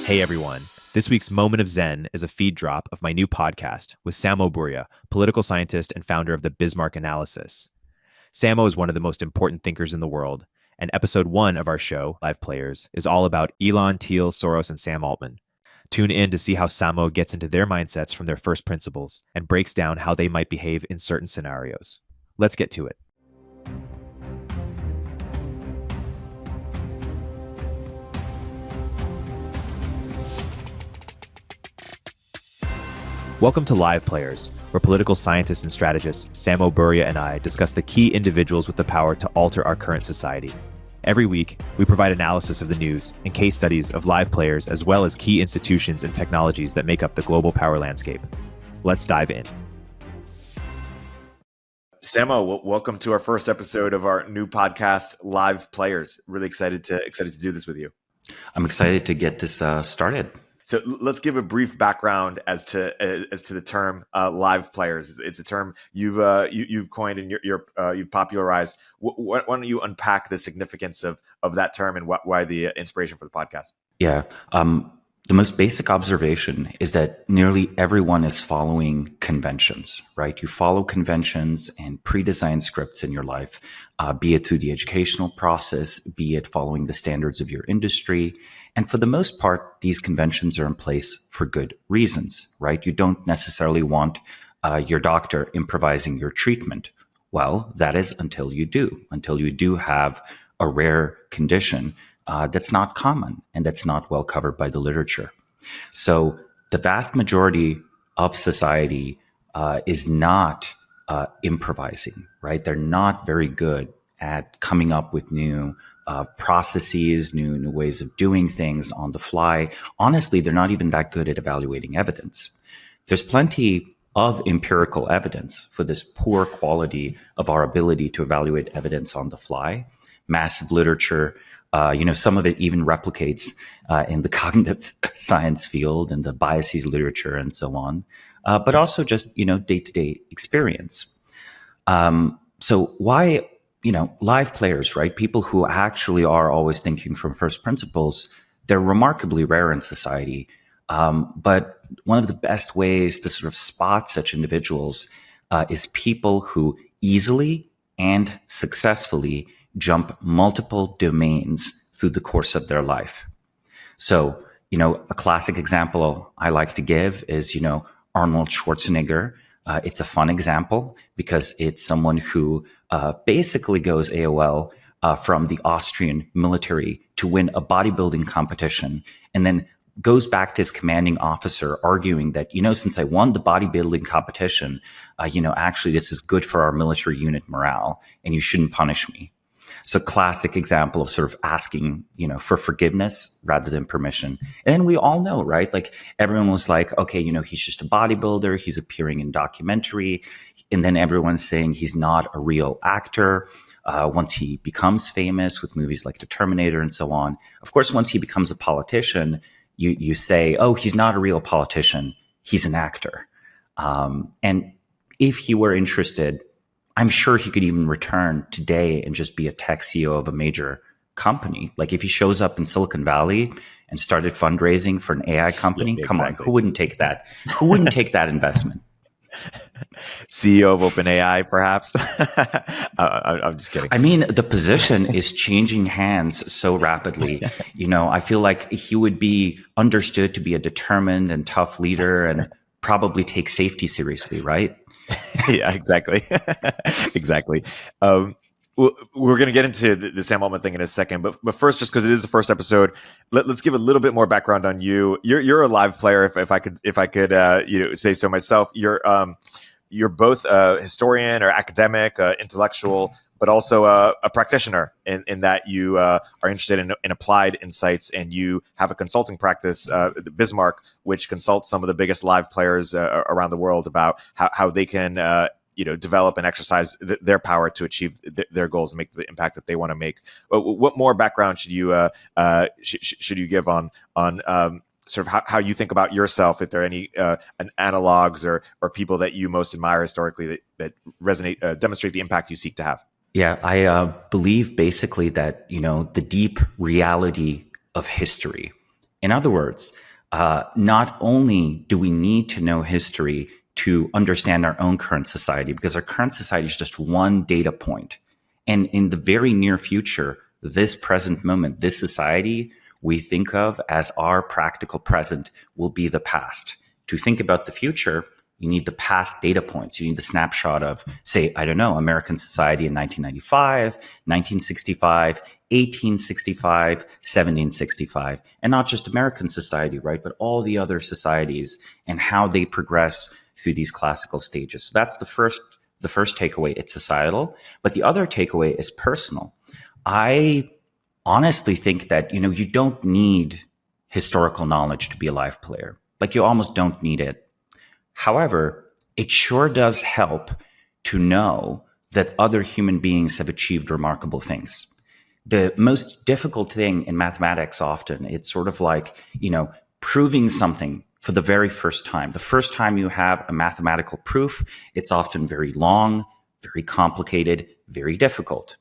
Hey everyone. This week's Moment of Zen is a feed drop of my new podcast with Samo, political scientist and founder of the Bismarck Analysis. Samo is one of the most important thinkers in the world, and episode 1 of our show, Live Players, is all about Elon, Thiel, Soros, and Sam Altman. Tune in to see how Samo gets into their mindsets from their first principles and breaks down how they might behave in certain scenarios. Let's get to it. Welcome to Live Players, where political scientists and strategists Samo and I discuss the key individuals with the power to alter our current society. Every week, we provide analysis of the news and case studies of live players as well as key institutions and technologies that make up the global power landscape. Let's dive in. Samo, welcome to our first episode of our new podcast, Live Players. Really excited to do this with you. I'm excited to get this started. So let's give a brief background as to the term live players. It's a term you've coined and you've popularized. Why don't you unpack the significance of that term and why the inspiration for the podcast? Yeah. The most basic observation is that nearly everyone is following conventions, right? You follow conventions and pre-designed scripts in your life, be it through the educational process, be it following the standards of your industry. And for the most part, these conventions are in place for good reasons, right? You don't necessarily want your doctor improvising your treatment. Well, that is until you do have a rare condition that's not common and that's not well covered by the literature. So the vast majority of society is not improvising, right? They're not very good at coming up with new processes, new ways of doing things on the fly. Honestly, they're not even that good at evaluating evidence. There's plenty of empirical evidence for this poor quality of our ability to evaluate evidence on the fly. Massive literature, some of it even replicates in the cognitive science field and the biases literature and so on, but also just, day-to-day experience. So why, live players, right? People who actually are always thinking from first principles, they're remarkably rare in society. But one of the best ways to sort of spot such individuals is people who easily and successfully jump multiple domains through the course of their life. So, a classic example I like to give is, Arnold Schwarzenegger. It's a fun example because it's someone who basically goes AOL from the Austrian military to win a bodybuilding competition and then goes back to his commanding officer arguing that, since I won the bodybuilding competition, actually this is good for our military unit morale and you shouldn't punish me. It's a classic example of sort of asking, for forgiveness rather than permission. And we all know, right? Like everyone was like, okay, he's just a bodybuilder. He's appearing in documentary. And then everyone's saying he's not a real actor. Once he becomes famous with movies like The Terminator and so on. Of course, once he becomes a politician, you say, oh, he's not a real politician. He's an actor. And if he were interested, I'm sure he could even return today and just be a tech CEO of a major company. Like if he shows up in Silicon Valley and started fundraising for an AI company, yeah, come on, who wouldn't take that? Who wouldn't take that investment? CEO of OpenAI, perhaps. I'm just kidding. I mean, the position is changing hands so rapidly. I feel like he would be understood to be a determined and tough leader and probably take safety seriously, right? Yeah, exactly. Exactly. We're going to get into the Sam Altman thing in a second, but first, just because it is the first episode, let's give a little bit more background on you. You're a live player, if I could say so myself. You're both a historian or academic, intellectual, but also a practitioner in that you are interested in applied insights, and you have a consulting practice, Bismarck, which consults some of the biggest live players around the world about how they can develop and exercise their power to achieve their goals and make the impact that they want to make. What more background should you give on sort of how you think about yourself? If there are any analogs or people that you most admire historically that resonate, demonstrate the impact you seek to have? Yeah, I believe basically that, the deep reality of history. In other words, not only do we need to know history to understand our own current society, because our current society is just one data point. And in the very near future, this present moment, this society we think of as our practical present will be the past. To think about the future, you need the past data points. You need the snapshot of, say, I don't know, American society in 1995, 1965, 1865, 1765, and not just American society, right? But all the other societies and how they progress through these classical stages. So that's the first takeaway. It's societal, but the other takeaway is personal. I honestly think that, you don't need historical knowledge to be a live player. Like, you almost don't need it. However, it sure does help to know that other human beings have achieved remarkable things. The most difficult thing in mathematics often, it's sort of like, proving something for the very first time. The first time you have a mathematical proof, it's often very long, very complicated, very difficult.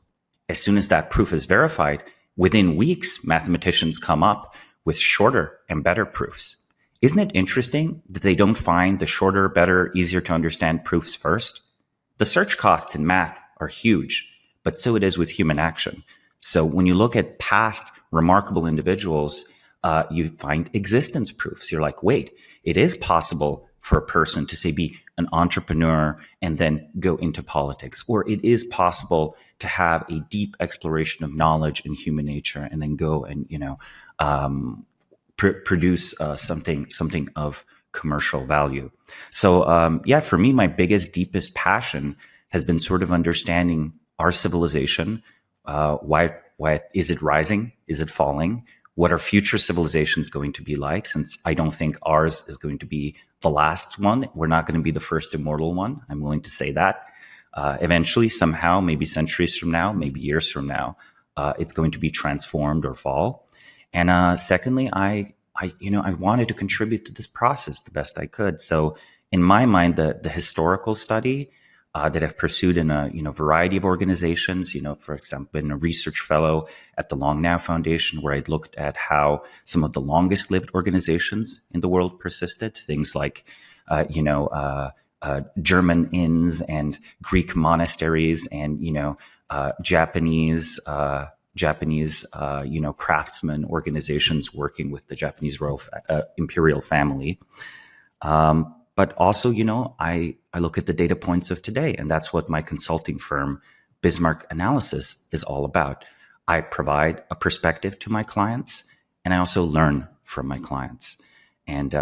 As soon as that proof is verified, within weeks, mathematicians come up with shorter and better proofs. Isn't it interesting that they don't find the shorter, better, easier to understand proofs first? The search costs in math are huge, but so it is with human action. So when you look at past remarkable individuals, you find existence proofs. You're like, wait, it is possible for a person to, say, be an entrepreneur and then go into politics, or it is possible to have a deep exploration of knowledge and human nature and then go and, produce something of commercial value. So for me, my biggest, deepest passion has been sort of understanding our civilization. Why is it rising? Is it falling? What are future civilizations going to be like? Since I don't think ours is going to be the last one. We're not going to be the first immortal one. I'm willing to say that. Eventually, somehow, maybe centuries from now, maybe years from now, it's going to be transformed or fall. And secondly, I wanted to contribute to this process the best I could. So in my mind, the historical study that I've pursued in a variety of organizations, for example, been a research fellow at the Long Now Foundation, where I looked at how some of the longest lived organizations in the world persisted, things like German inns and Greek monasteries and Japanese craftsmen organizations working with the Japanese royal imperial family. But also, I look at the data points of today, and that's what my consulting firm, Bismarck Analysis, is all about. I provide a perspective to my clients, and I also learn from my clients. And,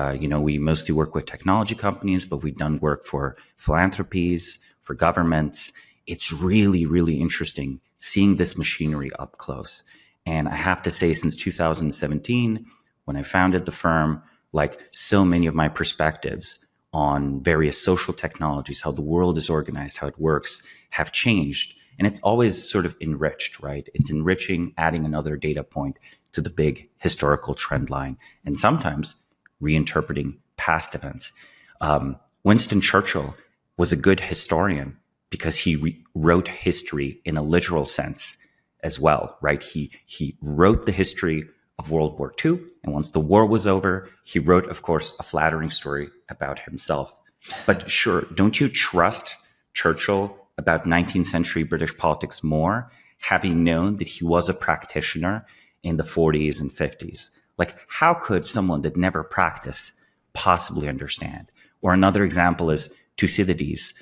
we mostly work with technology companies, but we've done work for philanthropies, for governments. It's really, really interesting seeing this machinery up close. And I have to say, since 2017, when I founded the firm, like so many of my perspectives on various social technologies, how the world is organized, how it works, have changed. And it's always sort of enriched, right? It's enriching, adding another data point to the big historical trend line, and sometimes reinterpreting past events. Winston Churchill was a good historian because he wrote history in a literal sense as well, right? He wrote the history of World War II. And once the war was over, he wrote, of course, a flattering story about himself. But sure, don't you trust Churchill about 19th century British politics more, having known that he was a practitioner in the 40s and 50s? Like, how could someone that never practiced possibly understand? Or another example is Thucydides,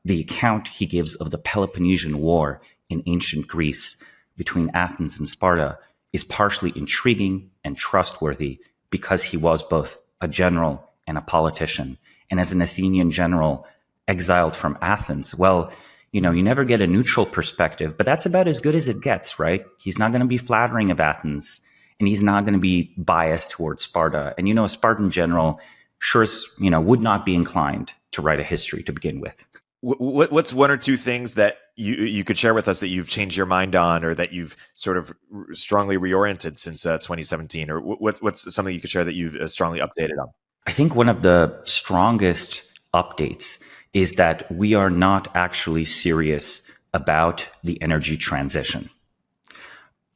the account he gives of the Peloponnesian War in ancient Greece between Athens and Sparta is partially intriguing and trustworthy because he was both a general and a politician. And as an Athenian general exiled from Athens, well, you never get a neutral perspective, but that's about as good as it gets, right? He's not going to be flattering of Athens, and he's not going to be biased towards Sparta. And, a Spartan general sure would not be inclined to write a history to begin with. What's one or two things that you could share with us that you've changed your mind on, or that you've sort of strongly reoriented since 2017, or what's something you could share that you've strongly updated on? I think one of the strongest updates is that we are not actually serious about the energy transition.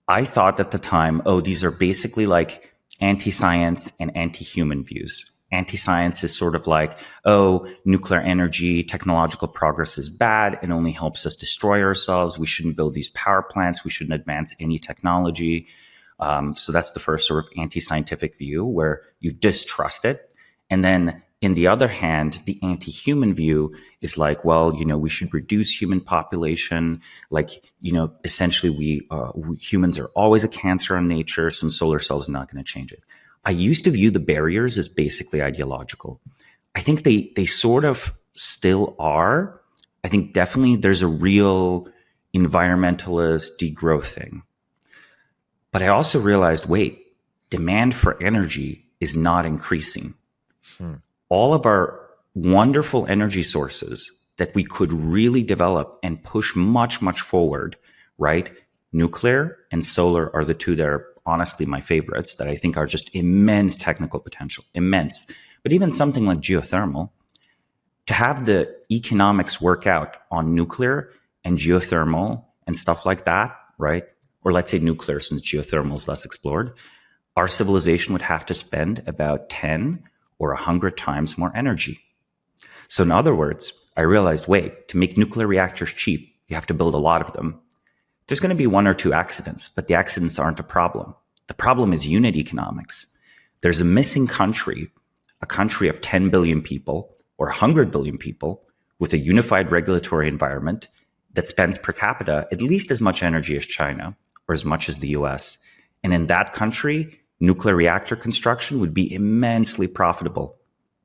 I thought at the time, oh, these are basically like anti-science and anti-human views. Anti-science is sort of like, oh, nuclear energy, technological progress is bad and only helps us destroy ourselves. We shouldn't build these power plants. We shouldn't advance any technology. So that's the first sort of anti-scientific view where you distrust it. And then in the other hand, the anti-human view is like, well, we should reduce human population. Like, essentially we humans are always a cancer on nature. Some solar cells are not going to change it. I used to view the barriers as basically ideological. I think they sort of still are. I think definitely there's a real environmentalist degrowth thing. But I also realized, wait, demand for energy is not increasing. All of our wonderful energy sources that we could really develop and push much, much forward, right? Nuclear and solar are the two that are honestly my favorites, that I think are just immense technical potential, immense. But even something like geothermal, to have the economics work out on nuclear and geothermal and stuff like that, right? Or let's say nuclear, since geothermal is less explored, our civilization would have to spend about 10 or 100 times more energy. So in other words, I realized, wait, to make nuclear reactors cheap, you have to build a lot of them. There's going to be one or two accidents, but the accidents aren't a problem. The problem is unit economics. There's a missing country, a country of 10 billion people or 100 billion people with a unified regulatory environment that spends per capita at least as much energy as China or as much as the US. And in that country, nuclear reactor construction would be immensely profitable.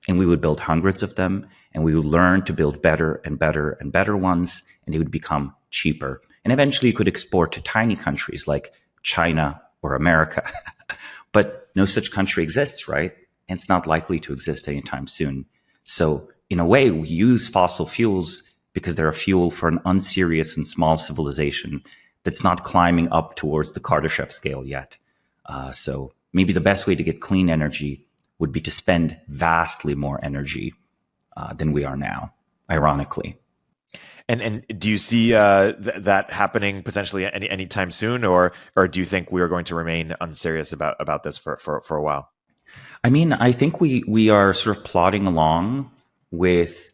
And we would build hundreds of them, and we would learn to build better and better and better ones, and they would become cheaper. And eventually you could export to tiny countries like China or America. But no such country exists, right? And it's not likely to exist anytime soon. So in a way, we use fossil fuels because they're a fuel for an unserious and small civilization that's not climbing up towards the Kardashev scale yet. So maybe the best way to get clean energy would be to spend vastly more energy than we are now, ironically. And do you see that happening potentially anytime soon, or do you think we are going to remain unserious about this for a while? I mean, I think we are sort of plodding along with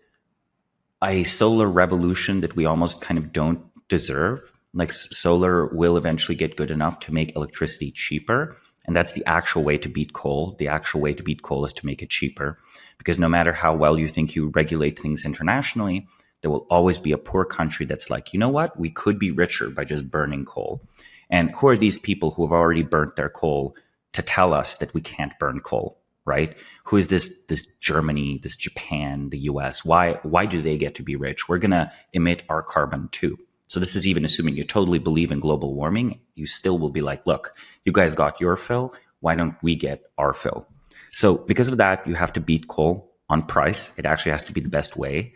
a solar revolution that we almost kind of don't deserve. Like solar will eventually get good enough to make electricity cheaper. And that's the actual way to beat coal. The actual way to beat coal is to make it cheaper, because no matter how well you think you regulate things internationally, there will always be a poor country that's like, you know what, we could be richer by just burning coal. And who are these people who have already burnt their coal to tell us that we can't burn coal, right? Who is this Germany, this Japan, the US? Why do they get to be rich? We're going to emit our carbon too. So this is even assuming you totally believe in global warming. You still will be like, look, you guys got your fill. Why don't we get our fill? So because of that, you have to beat coal on price. It actually has to be the best way.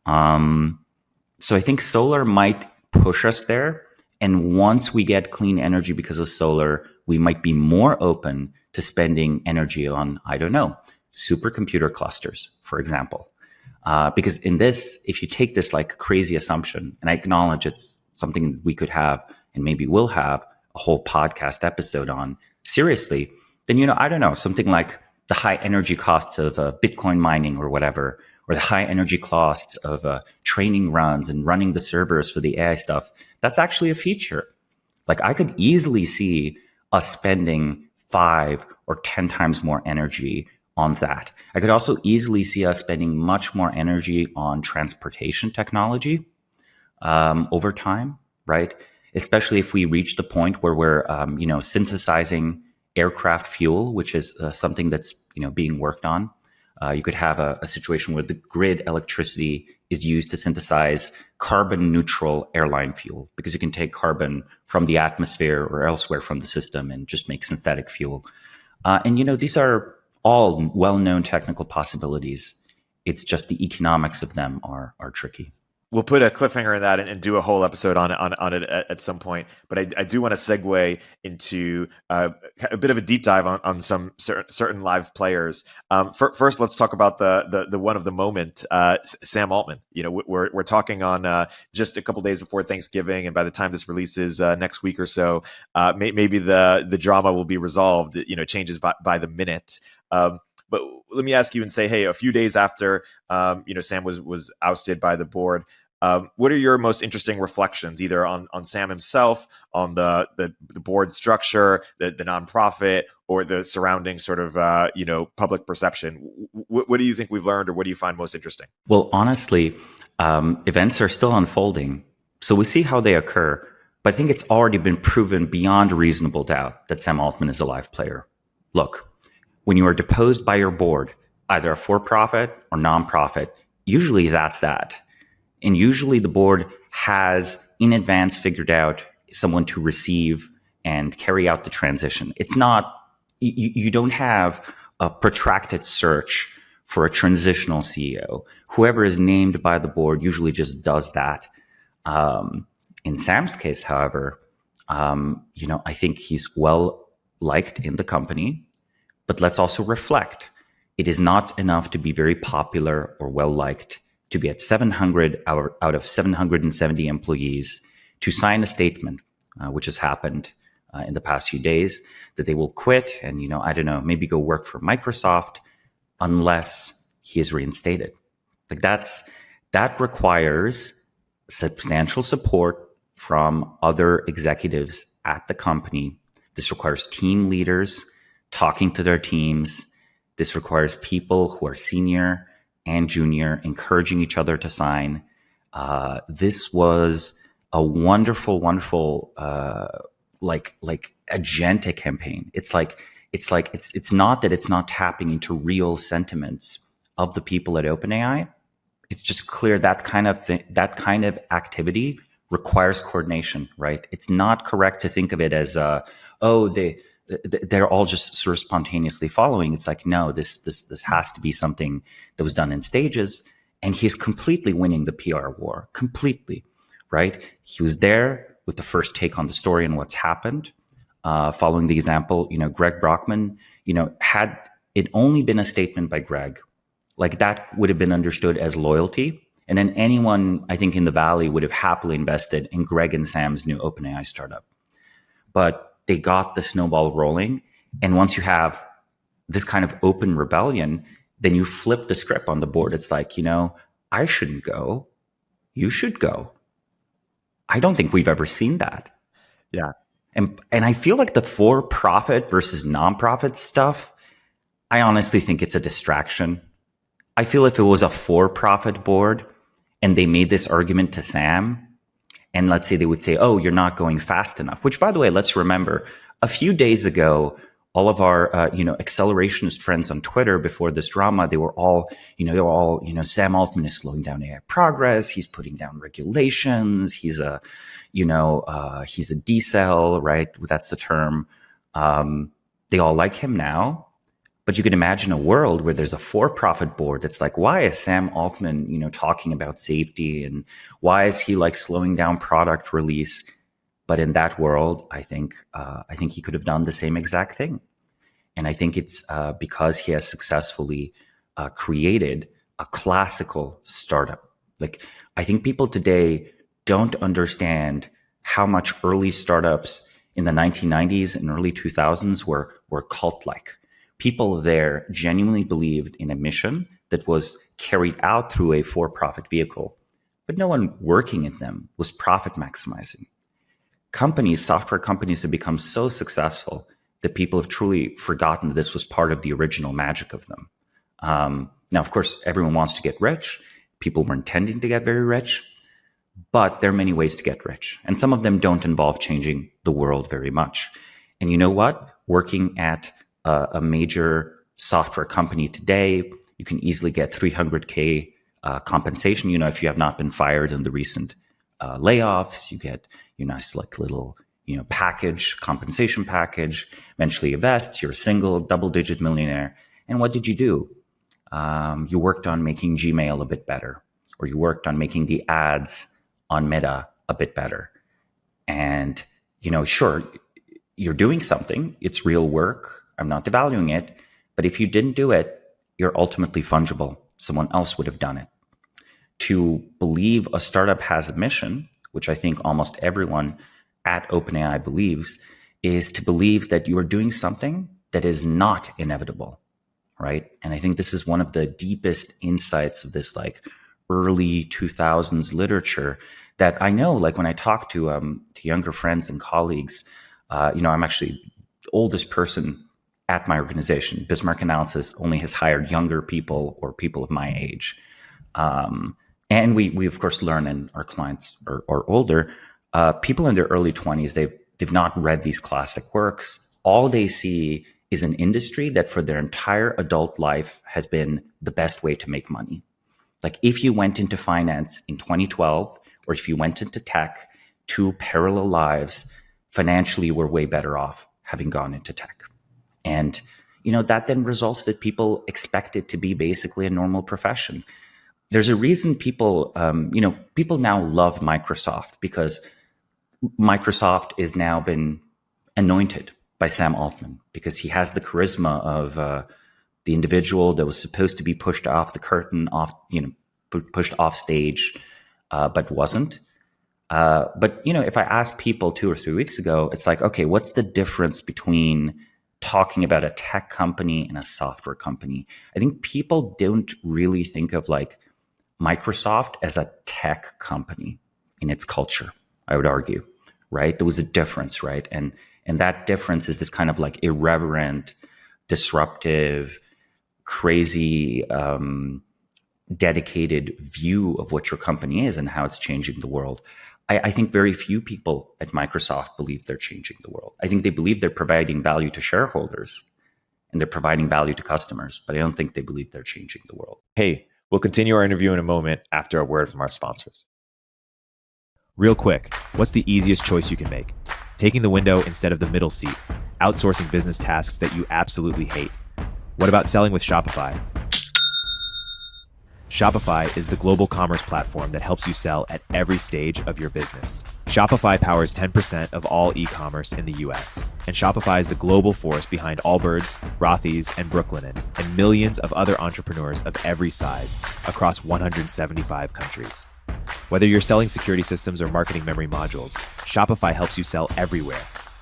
So I think solar might push us there. And once we get clean energy because of solar, we might be more open to spending energy on, I don't know, supercomputer clusters, for example. Because in this, if you take this like crazy assumption, and I acknowledge it's something we could have and maybe will have a whole podcast episode on seriously, then, I don't know, something like the high energy costs of Bitcoin mining or whatever, or the high energy costs of training runs and running the servers for the AI stuff, that's actually a feature. Like I could easily see us spending 5 or 10 times more energy on that. I could also easily see us spending much more energy on transportation technology over time, right? Especially if we reach the point where we're, synthesizing aircraft fuel, which is something that's, being worked on. You could have a situation where the grid electricity is used to synthesize carbon neutral airline fuel, because you can take carbon from the atmosphere or elsewhere from the system and just make synthetic fuel. And these are all well-known technical possibilities. It's just the economics of them are tricky. we'll put a cliffhanger in that and do a whole episode on it at some point. But I do want to segue into a bit of a deep dive on some certain live players. First, let's talk about the one of the moment, Sam Altman. You know, we're talking on just a couple days before Thanksgiving, and by the time this releases next week or so, maybe the drama will be resolved. You know, changes by the minute. But let me ask you and say, hey, a few days after Sam was ousted by the board, what are your most interesting reflections, either on Sam himself, on the board structure, the nonprofit, or the surrounding sort of public perception? What do you think we've learned, or what do you find most interesting? Well, honestly, events are still unfolding, so we see how they occur. But I think it's already been proven beyond a reasonable doubt that Sam Altman is a live player. Look, when you are deposed by your board, either a for-profit or nonprofit, usually that's that. And usually the board has in advance figured out someone to receive and carry out the transition. It's not, you don't have a protracted search for a transitional CEO. Whoever is named by the board usually just does that. In Sam's case, however, I think he's well liked in the company. But let's also reflect. It is not enough to be very popular or well-liked to get 700 out of 770 employees to sign a statement, which has happened in the past few days, that they will quit and, maybe go work for Microsoft unless he is reinstated. Like that requires substantial support from other executives at the company. This requires team leaders talking to their teams. This requires people who are senior and junior encouraging each other to sign. This was a wonderful agenta campaign. It's not that it's not tapping into real sentiments of the people at OpenAI. It's just clear that kind of activity requires coordination, right? It's not correct to think of it as they're all just sort of spontaneously following. It's like, no, this has to be something that was done in stages. And he's completely winning the PR war, completely, right? He was there with the first take on the story and what's happened. Following the example, Greg Brockman, had it only been a statement by Greg, like that would have been understood as loyalty. And then anyone, I think, in the Valley would have happily invested in Greg and Sam's new OpenAI startup. But they got the snowball rolling. And once you have this kind of open rebellion, then you flip the script on the board. It's like, I shouldn't go. You should go. I don't think we've ever seen that. Yeah. And I feel like the for-profit versus nonprofit stuff, I honestly think it's a distraction. I feel if it was a for-profit board and they made this argument to Sam, and let's say they would say, oh, you're not going fast enough, which, by the way, let's remember, a few days ago, all of our, accelerationist friends on Twitter before this drama, they were all, Sam Altman is slowing down AI progress. He's putting down regulations. He's a decel, right? That's the term. They all like him now. But you can imagine a world where there's a for-profit board that's like, why is Sam Altman, talking about safety, and why is he slowing down product release? But in that world, I think he could have done the same exact thing. And I think it's because he has successfully created a classical startup. I think people today don't understand how much early startups in the 1990s and early 2000s were cult-like. People there genuinely believed in a mission that was carried out through a for-profit vehicle, but no one working in them was profit maximizing. Software companies have become so successful that people have truly forgotten that this was part of the original magic of them. Now, of course, everyone wants to get rich. People were intending to get very rich, but there are many ways to get rich. And some of them don't involve changing the world very much. And you know what? Working at a major software company today, you can easily get $300K compensation. If you have not been fired in the recent layoffs, you get your nice little compensation package. Eventually you vest, you're a single double-digit millionaire. And what did you do? You worked on making Gmail a bit better, or you worked on making the ads on Meta a bit better. And, sure, you're doing something. It's real work. I'm not devaluing it. But if you didn't do it, you're ultimately fungible. Someone else would have done it. To believe a startup has a mission, which I think almost everyone at OpenAI believes, is to believe that you are doing something that is not inevitable, right? And I think this is one of the deepest insights of this early 2000s literature that I know, when I talk to younger friends and colleagues, I'm actually the oldest person at my organization. Bismarck Analysis only has hired younger people or people of my age. And we of course learn, and our clients are older. People in their early 20s, they've not read these classic works. All they see is an industry that for their entire adult life has been the best way to make money. If you went into finance in 2012, or if you went into tech, two parallel lives, financially we're way better off having gone into tech. And, that then results that people expect it to be basically a normal profession. There's a reason people now love Microsoft, because Microsoft has now been anointed by Sam Altman, because he has the charisma of the individual that was supposed to be pushed off the curtain, pushed off stage, but wasn't. But if I asked people 2 or 3 weeks ago, it's okay, what's the difference between talking about a tech company and a software company? I think people don't really think of Microsoft as a tech company in its culture, I would argue, right? There was a difference, right? And that difference is this kind of irreverent, disruptive, crazy, dedicated view of what your company is and how it's changing the world. I think very few people at Microsoft believe they're changing the world. I think they believe they're providing value to shareholders and they're providing value to customers, but I don't think they believe they're changing the world. Hey, we'll continue our interview in a moment after a word from our sponsors. Real quick, what's the easiest choice you can make? Taking the window instead of the middle seat, outsourcing business tasks that you absolutely hate. What about selling with Shopify? Shopify is the global commerce platform that helps you sell at every stage of your business. Shopify powers 10% of all e-commerce in the US, and Shopify is the global force behind Allbirds, Rothy's, and Brooklinen, and millions of other entrepreneurs of every size across 175 countries. Whether you're selling security systems or marketing memory modules, Shopify helps you sell everywhere,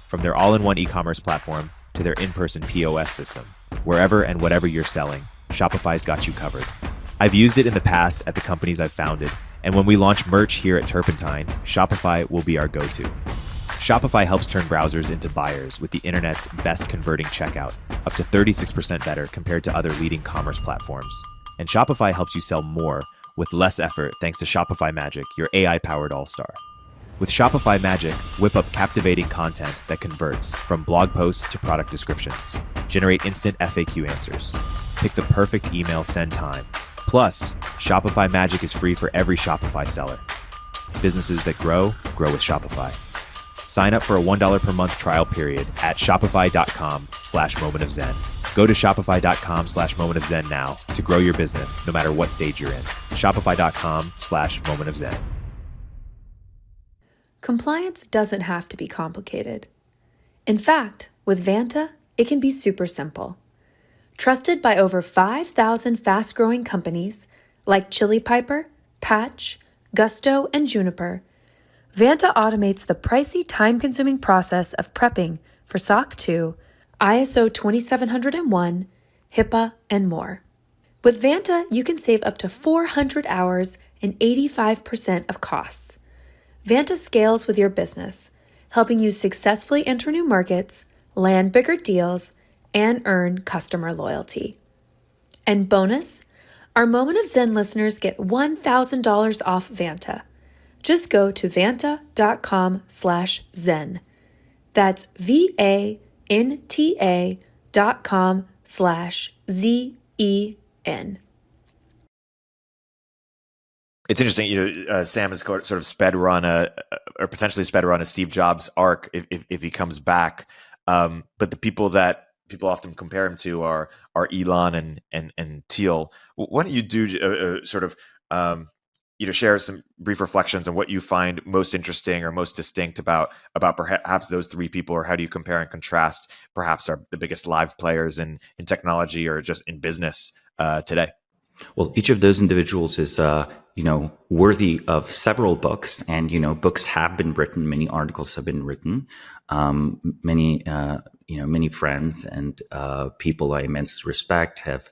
from their all-in-one e-commerce platform to their in-person POS system. Wherever and whatever you're selling, Shopify's got you covered. I've used it in the past at the companies I've founded, and when we launch merch here at Turpentine, Shopify will be our go-to. Shopify helps turn browsers into buyers with the internet's best converting checkout, up to 36% better compared to other leading commerce platforms. And Shopify helps you sell more with less effort thanks to Shopify Magic, your AI-powered all-star. With Shopify Magic, whip up captivating content that converts from blog posts to product descriptions. Generate instant FAQ answers. Pick the perfect email send time. Plus, Shopify Magic is free for every Shopify seller. Businesses that grow, grow with Shopify. Sign up for a $1 per month trial period at shopify.com/momentofzen. Go to shopify.com/momentofzen now to grow your business no matter what stage you're in. Shopify.com/momentofzen. Compliance doesn't have to be complicated. In fact, with Vanta, it can be super simple. Trusted by over 5,000 fast-growing companies like Chili Piper, Patch, Gusto, and Juniper, Vanta automates the pricey, time-consuming process of prepping for SOC 2, ISO 27001, HIPAA, and more. With Vanta, you can save up to 400 hours and 85% of costs. Vanta scales with your business, helping you successfully enter new markets, land bigger deals, and earn customer loyalty. And bonus, our Moment of Zen listeners get $1,000 off Vanta. Just go to vanta.com/zen. That's VANTA.com/ZEN. It's interesting, Sam has sort of sped run or potentially sped run a Steve Jobs arc if he comes back. But the people that people often compare him to are Elon and Thiel. Why don't you do share some brief reflections on what you find most interesting or most distinct about perhaps those three people, or how do you compare and contrast perhaps the biggest live players in technology or just in business today? Well, each of those individuals is, worthy of several books, and books have been written, many articles have been written, many friends and people I immensely respect have,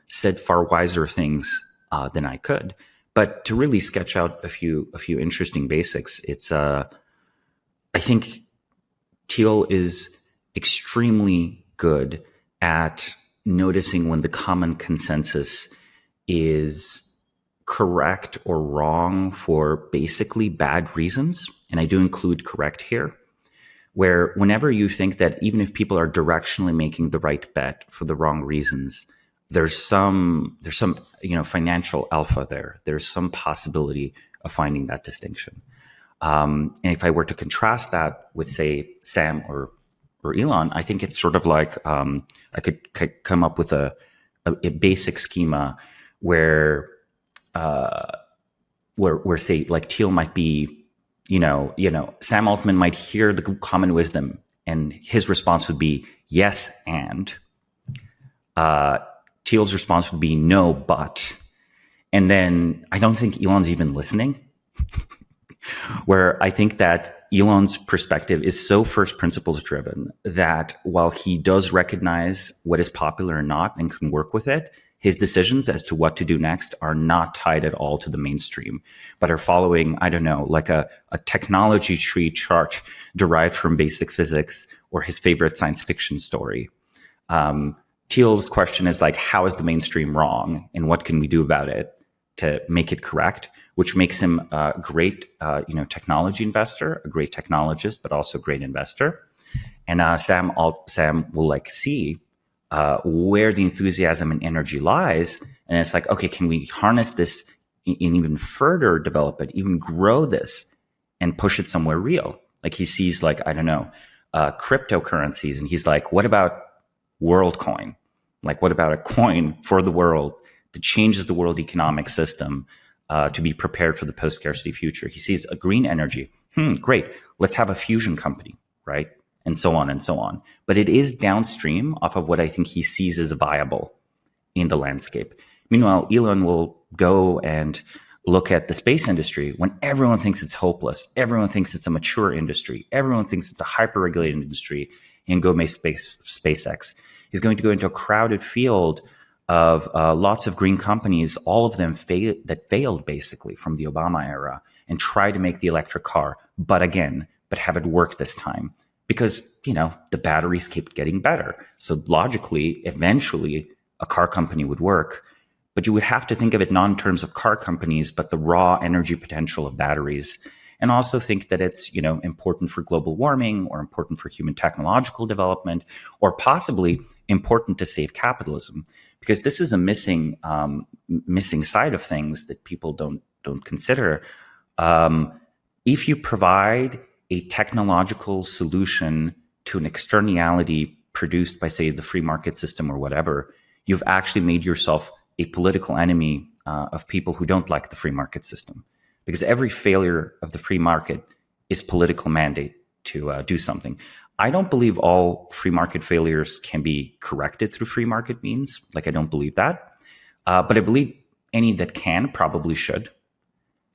said far wiser things than I could. But to really sketch out a few interesting basics, it's I think Thiel is extremely good at noticing when the common consensus is correct or wrong for basically bad reasons. And I do include correct here, where whenever you think that even if people are directionally making the right bet for the wrong reasons, there's some financial alpha there. There's some possibility of finding that distinction. And if I were to contrast that with, say, Sam or Elon, I think it's sort of like I could come up with a basic schema where say like Thiel might be, Sam Altman might hear the common wisdom, and his response would be yes, and Thiel's response would be no, but, and then I don't think Elon's even listening. Where I think that Elon's perspective is so first principles driven that while he does recognize what is popular or not and can work with it, his decisions as to what to do next are not tied at all to the mainstream, but are following, I don't know, like a technology tree chart derived from basic physics or his favorite science fiction story. Thiel's question is like, how is the mainstream wrong and what can we do about it to make it correct? Which makes him a great, technology investor, a great technologist, but also a great investor. And Sam will like see where the enthusiasm and energy lies, and it's like, okay, can we harness this and even further develop it, even grow this, and push it somewhere real? Like he sees, like, I don't know, cryptocurrencies, and he's like, what about WorldCoin? Like, what about a coin for the world that changes the world economic system? To be prepared for the post-scarcity future. He sees a green energy. Great. Let's have a fusion company, right? And so on and so on. But it is downstream off of what I think he sees as viable in the landscape. Meanwhile, Elon will go and look at the space industry when everyone thinks it's hopeless. Everyone thinks it's a mature industry. Everyone thinks it's a hyper-regulated industry, and go make SpaceX. He's going to go into a crowded field of lots of green companies, all of them failed basically from the Obama era, and try to make the electric car, but have it work this time because, the batteries keep getting better. So logically, eventually a car company would work, but you would have to think of it not in terms of car companies, but the raw energy potential of batteries. And also think that it's, important for global warming or important for human technological development, or possibly important to save capitalism. Because this is a missing side of things that people don't consider. If you provide a technological solution to an externality produced by, say, the free market system or whatever, you've actually made yourself a political enemy of people who don't like the free market system. Because every failure of the free market is political mandate to do something. I don't believe all free market failures can be corrected through free market means. Like, I don't believe that. But I believe any that can probably should.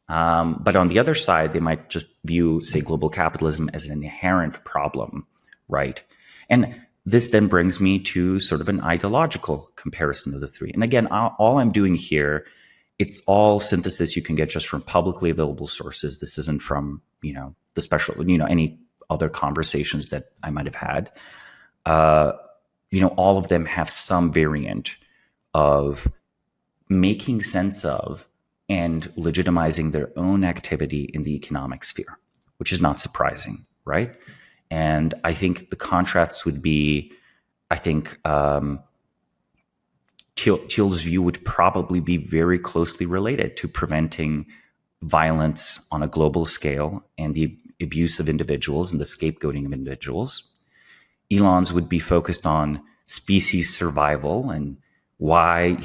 But on the other side, they might just view, say, global capitalism as an inherent problem, right? And this then brings me to sort of an ideological comparison of the three. And again, all I'm doing here, it's all synthesis you can get just from publicly available sources. This isn't from, the special, any other conversations that I might have had. All of them have some variant of making sense of and legitimizing their own activity in the economic sphere, which is not surprising, right? And I think the contrasts would be, Thiel's view would probably be very closely related to preventing violence on a global scale and the abuse of individuals and the scapegoating of individuals. Elon's would be focused on species survival and why,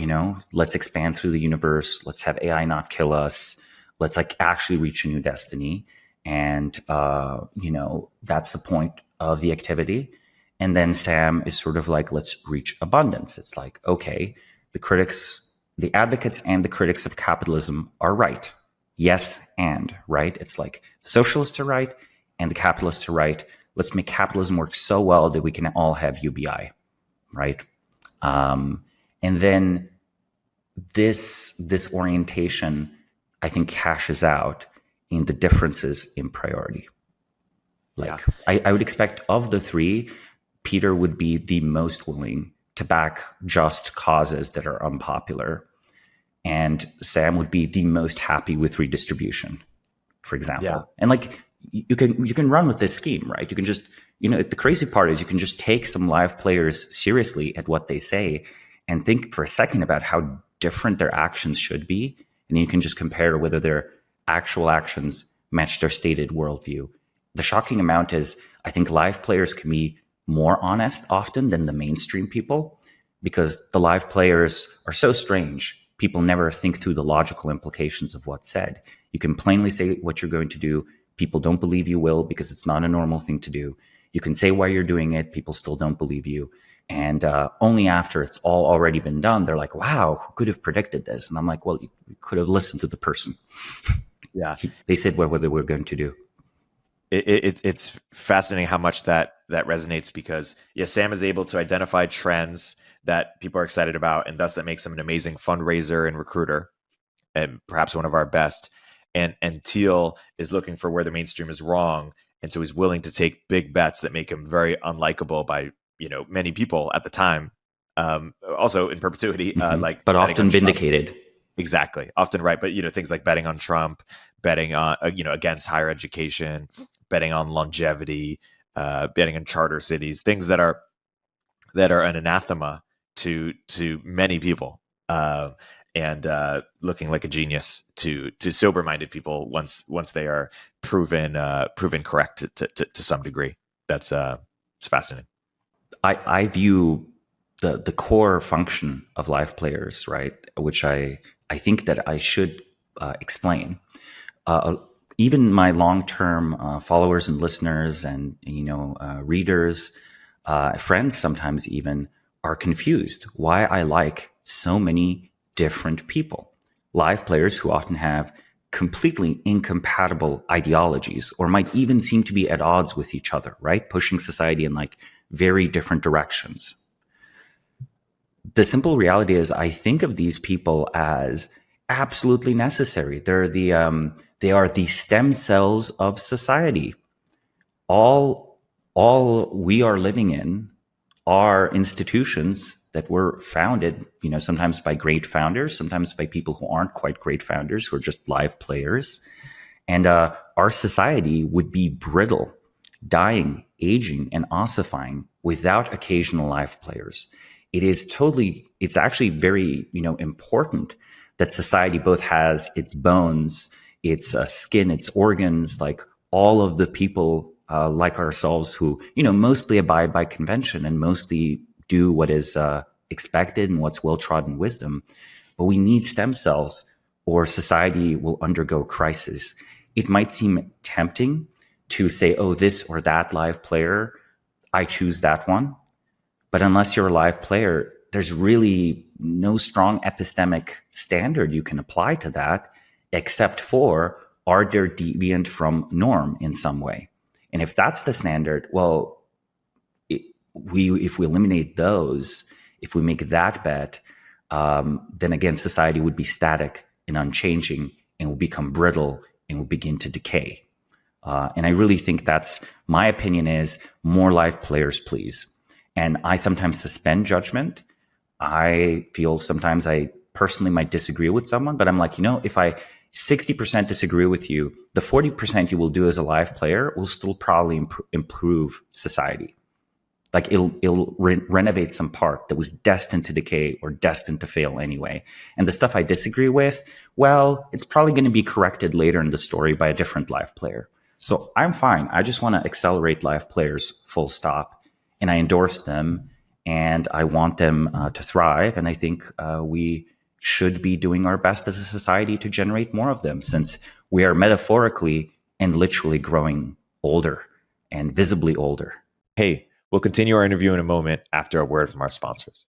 let's expand through the universe. Let's have AI not kill us. Let's like actually reach a new destiny. And, that's the point of the activity. And then Sam is sort of like, let's reach abundance. It's like, okay, the advocates and the critics of capitalism are right. Yes, and right. It's like the socialists are right and the capitalists are right. Let's make capitalism work so well that we can all have UBI, right? And then this orientation, I think, cashes out in the differences in priority. Like, yeah. I would expect of the three, Peter would be the most willing to back just causes that are unpopular. And Sam would be the most happy with redistribution, for example. Yeah. And like, you can run with this scheme, right? You can just, the crazy part is you can just take some live players seriously at what they say and think for a second about how different their actions should be. And then you can just compare whether their actual actions match their stated worldview. The shocking amount is, I think live players can be more honest often than the mainstream people, because the live players are so strange. People never think through the logical implications of what's said. You can plainly say what you're going to do. People don't believe you will because it's not a normal thing to do. You can say why you're doing it. People still don't believe you. And only after it's all already been done, they're like, wow, who could have predicted this? And I'm like, well, you could have listened to the person. Yeah. They said what they were going to do. It's fascinating how much that resonates, because Sam is able to identify trends that people are excited about, and thus that makes him an amazing fundraiser and recruiter, and perhaps one of our best. And Thiel is looking for where the mainstream is wrong, and so he's willing to take big bets that make him very unlikable by many people at the time. Also in perpetuity, but often vindicated. Trump. Exactly, often right. But things like betting on Trump, betting on against higher education, betting on longevity, betting on charter cities, things that are an anathema to many people, and looking like a genius to sober-minded people once they are proven correct to some degree. That's it's fascinating. I view the core function of live players, right, which I think that I should explain. Even my long-term followers and listeners and readers, friends sometimes even, are confused why I like so many different people. Live players who often have completely incompatible ideologies, or might even seem to be at odds with each other, right? Pushing society in like very different directions. The simple reality is, I think of these people as absolutely necessary. They are the stem cells of society. All we are living in are institutions that were founded, sometimes by great founders, sometimes by people who aren't quite great founders, who are just live players. And our society would be brittle, dying, aging, and ossifying without occasional live players. It's actually very, important that society both has its bones, its skin, its organs, like all of the people like ourselves who, mostly abide by convention and mostly do what is expected and what's well-trodden wisdom. But we need stem cells, or society will undergo crisis. It might seem tempting to say, oh, this or that live player, I choose that one. But unless you're a live player, there's really no strong epistemic standard you can apply to that, except for, are they deviant from norm in some way? And if that's the standard, well, if we eliminate those, if we make that bet, then again, society would be static and unchanging, and will become brittle and will begin to decay. And I really think that's, my opinion is, more live players, please. And I sometimes suspend judgment. I feel sometimes I personally might disagree with someone, but I'm like, if I 60% disagree with you, the 40% you will do as a live player will still probably improve society. Like it'll renovate some part that was destined to decay or destined to fail anyway. And the stuff I disagree with, well, it's probably going to be corrected later in the story by a different live player. So I'm fine. I just want to accelerate live players, full stop. And I endorse them. and I want them to thrive. And I think we should be doing our best as a society to generate more of them, since we are metaphorically and literally growing older and visibly older. Hey, we'll continue our interview in a moment after a word from our sponsors.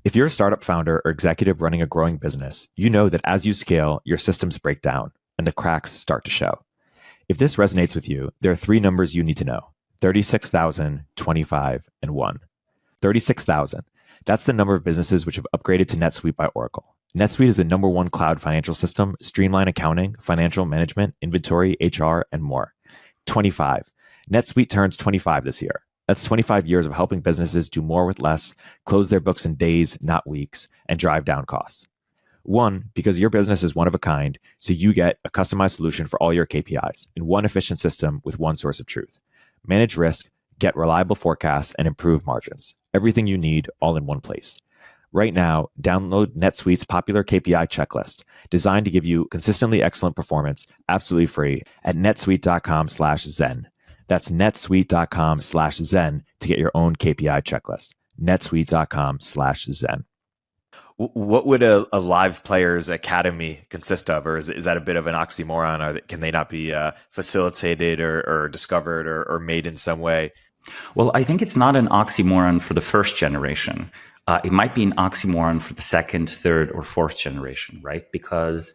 If you're a startup founder or executive running a growing business, you know that as you scale, your systems break down and the cracks start to show. If this resonates with you, there are 3 numbers you need to know: 36,000, 25, and 1. 36,000. That's the number of businesses which have upgraded to NetSuite by Oracle. NetSuite is the #1 cloud financial system, streamline accounting, financial management, inventory, HR, and more. 25. NetSuite turns 25 this year. That's 25 years of helping businesses do more with less, close their books in days, not weeks, and drive down costs. 1, because your business is one of a kind, so you get a customized solution for all your KPIs in one efficient system with one source of truth. Manage risk, get reliable forecasts, and improve margins. Everything you need all in one place. Right now, download NetSuite's popular KPI checklist, designed to give you consistently excellent performance, absolutely free, at netsuite.com/zen. That's netsuite.com/zen to get your own KPI checklist. netsuite.com/zen. What would a live players academy consist of? Or is that a bit of an oxymoron? Or can they not be facilitated or discovered or made in some way? Well, I think it's not an oxymoron for the first generation. It might be an oxymoron for the second, third, or fourth generation, right? Because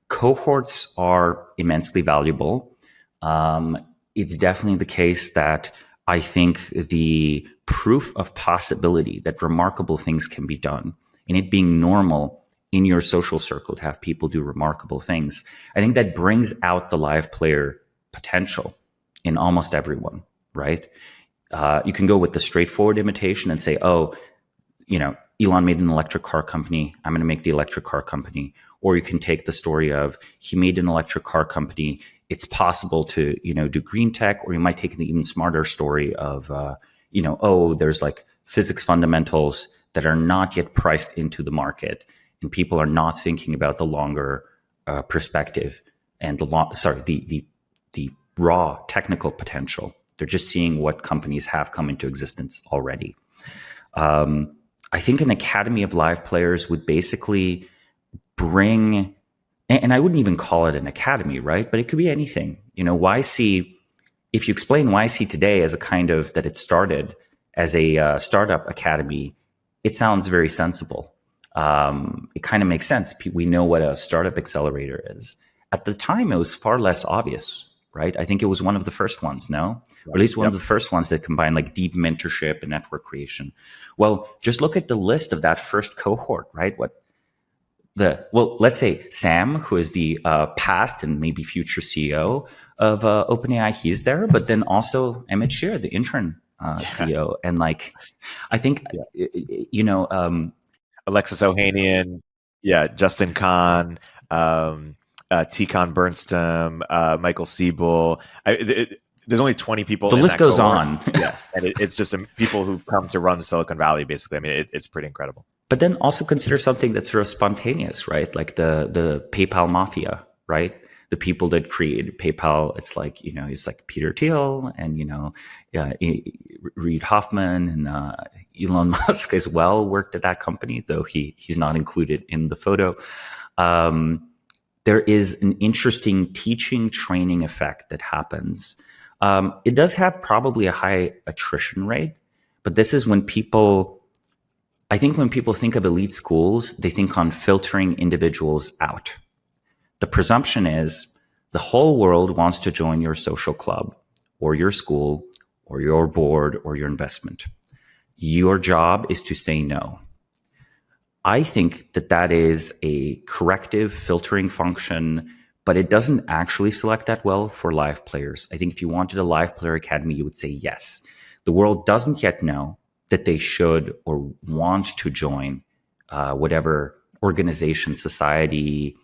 cohorts are immensely valuable. It's definitely the case that I think the proof of possibility that remarkable things can be done, and it being normal in your social circle to have people do remarkable things, I think that brings out the live player potential in almost everyone, right? You can go with the straightforward imitation and say, oh, Elon made an electric car company, I'm going to make the electric car company. Or you can take the story of he made an electric car company, it's possible to, do green tech. Or you might take the even smarter story of, there's like physics fundamentals that are not yet priced into the market, and people are not thinking about the longer perspective and the raw technical potential. They're just seeing what companies have come into existence already. I think an academy of live players would basically bring, and I wouldn't even call it an academy, right? But it could be anything. YC, if you explain YC today as a kind of that it started as a startup academy, it sounds very sensible. It kind of makes sense. We know what a startup accelerator is. At the time, it was far less obvious, right? I think it was one of the first ones, no? Or at least one of the first ones that combined like deep mentorship and network creation. Well, just look at the list of that first cohort, right? Let's say Sam, who is the past and maybe future CEO of OpenAI, he's there, but then also Emmett Shear, the intern CEO. And I think, Alexis Ohanian, Justin Kahn, T-Con Bernstam, Michael Siebel. There's only 20 people. The list goes on. Yeah, and it's just people who've come to run Silicon Valley, basically. I mean, it's pretty incredible. But then also consider something that's sort of spontaneous, right? Like the PayPal mafia, right? The people that created PayPal. It's like it's like Peter Thiel and Reid Hoffman and Elon Musk as well worked at that company, though he's not included in the photo. There is an interesting teaching training effect that happens. It does have probably a high attrition rate, but this is when people think of elite schools, they think on filtering individuals out. The presumption is the whole world wants to join your social club or your school or your board or your investment. Your job is to say no. I think that is a corrective filtering function, but it doesn't actually select that well for live players. I think if you wanted a live player academy, you would say yes. The world doesn't yet know that they should or want to join whatever organization, society,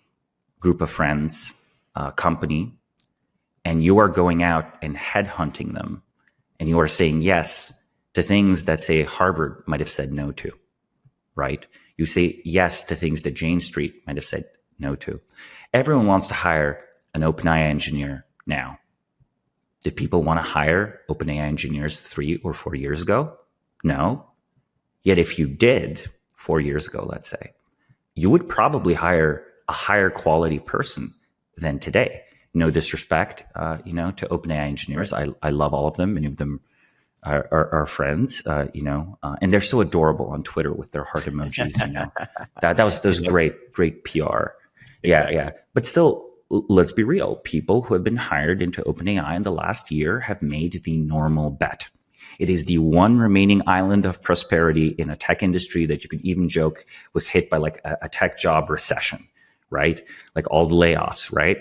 group of friends, company, and you are going out and headhunting them, and you are saying yes to things that, say, Harvard might have said no to, right? You say yes to things that Jane Street might have said no to. Everyone wants to hire an OpenAI engineer now. Did people want to hire OpenAI engineers 3 or 4 years ago? No. Yet if you did 4 years ago, let's say, you would probably hire a higher quality person than today. No disrespect, to OpenAI engineers. I love all of them. Many of them are friends, and they're so adorable on Twitter with their heart emojis. That was great PR. Exactly. Yeah. But still, let's be real. People who have been hired into OpenAI in the last year have made the normal bet. It is the one remaining island of prosperity in a tech industry that you could even joke was hit by like a tech job recession, right? Like all the layoffs, right?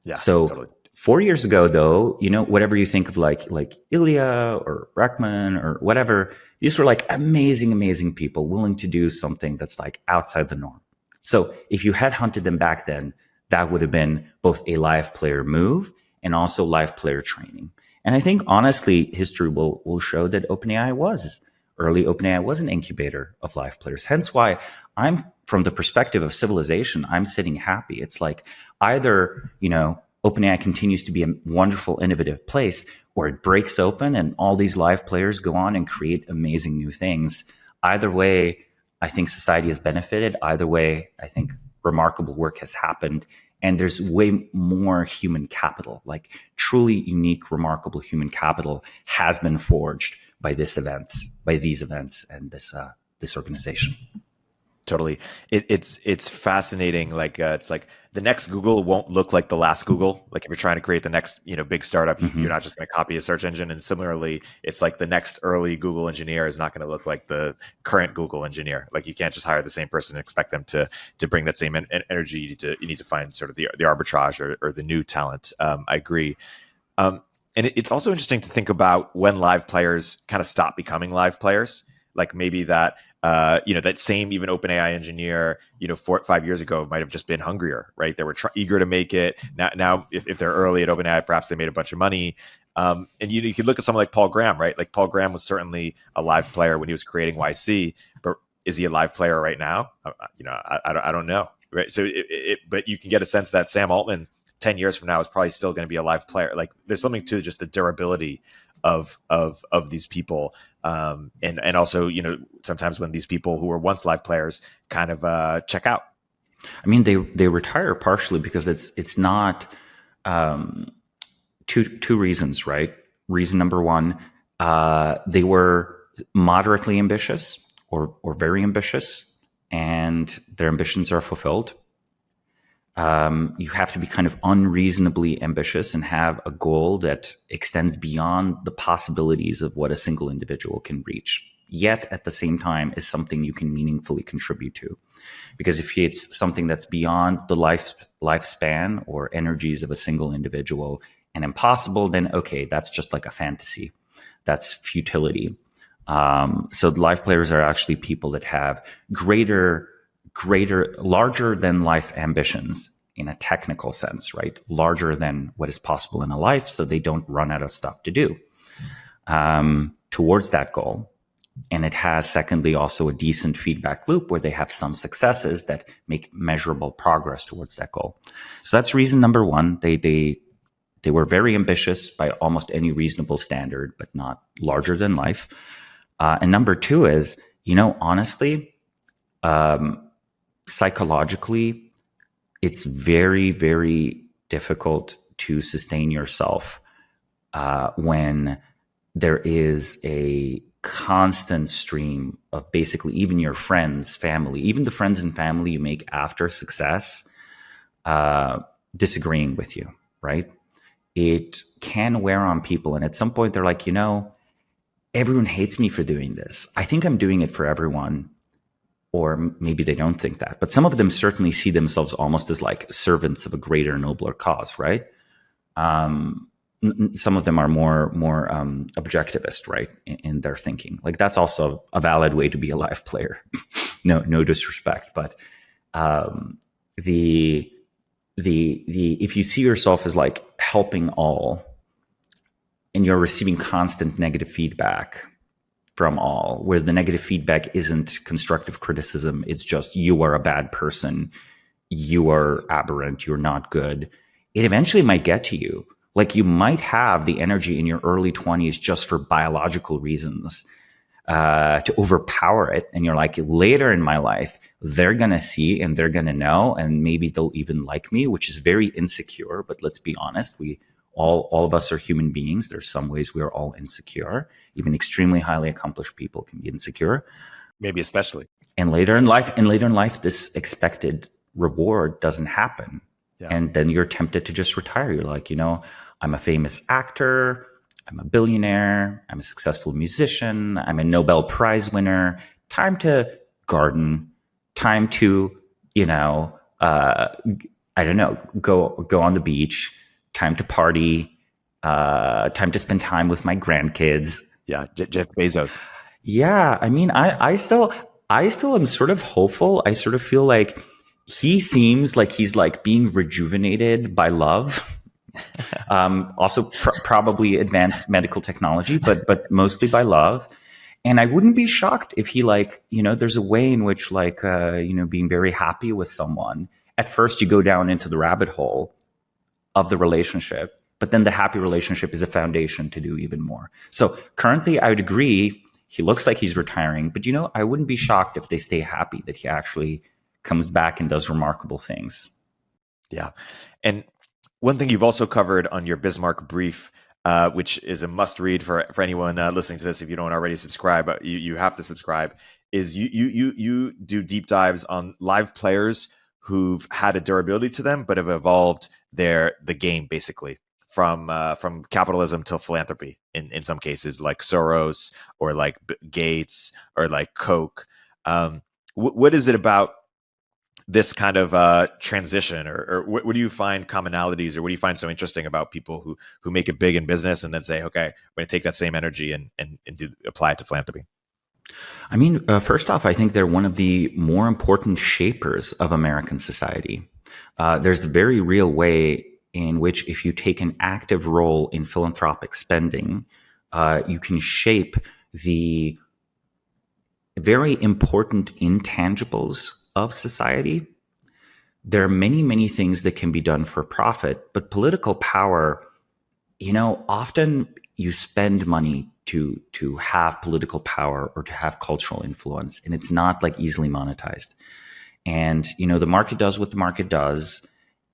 Yeah. So totally. 4 years ago, though, whatever you think of like Ilya or Breckman or whatever, these were like amazing people willing to do something that's like outside the norm. So if you had hunted them back then, that would have been both a live player move and also live player training. And I think, honestly, history will show that early OpenAI was an incubator of live players. Hence why I'm, from the perspective of civilization, I'm sitting happy. It's like either, OpenAI continues to be a wonderful, innovative place, or it breaks open and all these live players go on and create amazing new things. Either way, I think society has benefited. Either way, I think remarkable work has happened. And there's way more human capital, like truly unique, remarkable human capital has been forged by these events, and this organization. Totally. It's fascinating. Like it's like the next Google won't look like the last Google. Like if you're trying to create the next big startup, you're not just going to copy a search engine. And similarly, it's like the next early Google engineer is not going to look like the current Google engineer. Like you can't just hire the same person and expect them to bring that same energy. You need to find sort of the arbitrage or the new talent. I agree. And it's also interesting to think about when live players kind of stop becoming live players. Like maybe that that same even OpenAI engineer, 4 or 5 years ago might have just been hungrier, right? They were eager to make it. Now, if they're early at OpenAI, perhaps they made a bunch of money. And you could look at someone like Paul Graham, right? Like Paul Graham was certainly a live player when he was creating YC, but is he a live player right now? I don't know, right? So, but you can get a sense that Sam Altman 10 years from now is probably still going to be a live player. Like there's something to just the durability of these people. And also, sometimes when these people who were once live players kind of check out. I mean, they retire partially because it's not two reasons, right? Reason number one, they were moderately ambitious or very ambitious, and their ambitions are fulfilled. You have to be kind of unreasonably ambitious and have a goal that extends beyond the possibilities of what a single individual can reach, yet at the same time is something you can meaningfully contribute to. Because if it's something that's beyond the lifespan or energies of a single individual and impossible, then okay, that's just like a fantasy. That's futility. So the life players are actually people that have larger than life ambitions in a technical sense, right? Larger than what is possible in a life, so they don't run out of stuff to do towards that goal. And it has, secondly, also a decent feedback loop where they have some successes that make measurable progress towards that goal. So that's reason number one. They were very ambitious by almost any reasonable standard, but not larger than life. And number two is, honestly, psychologically, it's very, very difficult to sustain yourself when there is a constant stream of basically even your friends, family, even the friends and family you make after success, disagreeing with you, right? It can wear on people. And at some point they're like, everyone hates me for doing this. I think I'm doing it for everyone. Or maybe they don't think that, but some of them certainly see themselves almost as like servants of a greater, nobler cause, right? Some of them are more objectivist, right, in their thinking. Like that's also a valid way to be a live player. no disrespect, but the if you see yourself as like helping all, and you're receiving constant negative feedback from all, where the negative feedback isn't constructive criticism, it's just you are a bad person, you are aberrant, you're not good, it eventually might get to you. Like you might have the energy in your early 20s just for biological reasons to overpower it. And you're like, later in my life, they're going to see and they're going to know, and maybe they'll even like me, which is very insecure. But let's be honest, we all of us are human beings. There's some ways we are all insecure. Even extremely highly accomplished people can be insecure. Maybe especially. And later in life, this expected reward doesn't happen. Yeah. And then you're tempted to just retire. You're like, I'm a famous actor, I'm a billionaire, I'm a successful musician, I'm a Nobel Prize winner. Time to garden, time to, I don't know, go on the beach, time to party, time to spend time with my grandkids. Yeah, Jeff Bezos. Yeah, I mean, I still am sort of hopeful. I sort of feel like he seems like he's like being rejuvenated by love. Also probably advanced medical technology, but mostly by love. And I wouldn't be shocked if he there's a way in which being very happy with someone, at first you go down into the rabbit hole of the relationship, but then the happy relationship is a foundation to do even more. So currently I would agree, he looks like he's retiring, but I wouldn't be shocked if they stay happy, that he actually comes back and does remarkable things. Yeah. And one thing you've also covered on your Bismarck brief, which is a must read for anyone listening to this, if you don't already subscribe, but you have to subscribe, is you do deep dives on live players who've had a durability to them, but have evolved the game basically from capitalism till philanthropy in some cases, like Soros or like Gates or like Coke. What is it about this kind of transition, or what do you find commonalities, or what do you find so interesting about people who make it big in business and then say, okay, I'm going to take that same energy and apply it to philanthropy? I mean, first off, I think they're one of the more important shapers of American society. There's a very real way in which, if you take an active role in philanthropic spending, you can shape the very important intangibles of society. There are many, many things that can be done for profit, but political power, often you spend money to have political power or to have cultural influence, and it's not like easily monetized. And, the market does what the market does.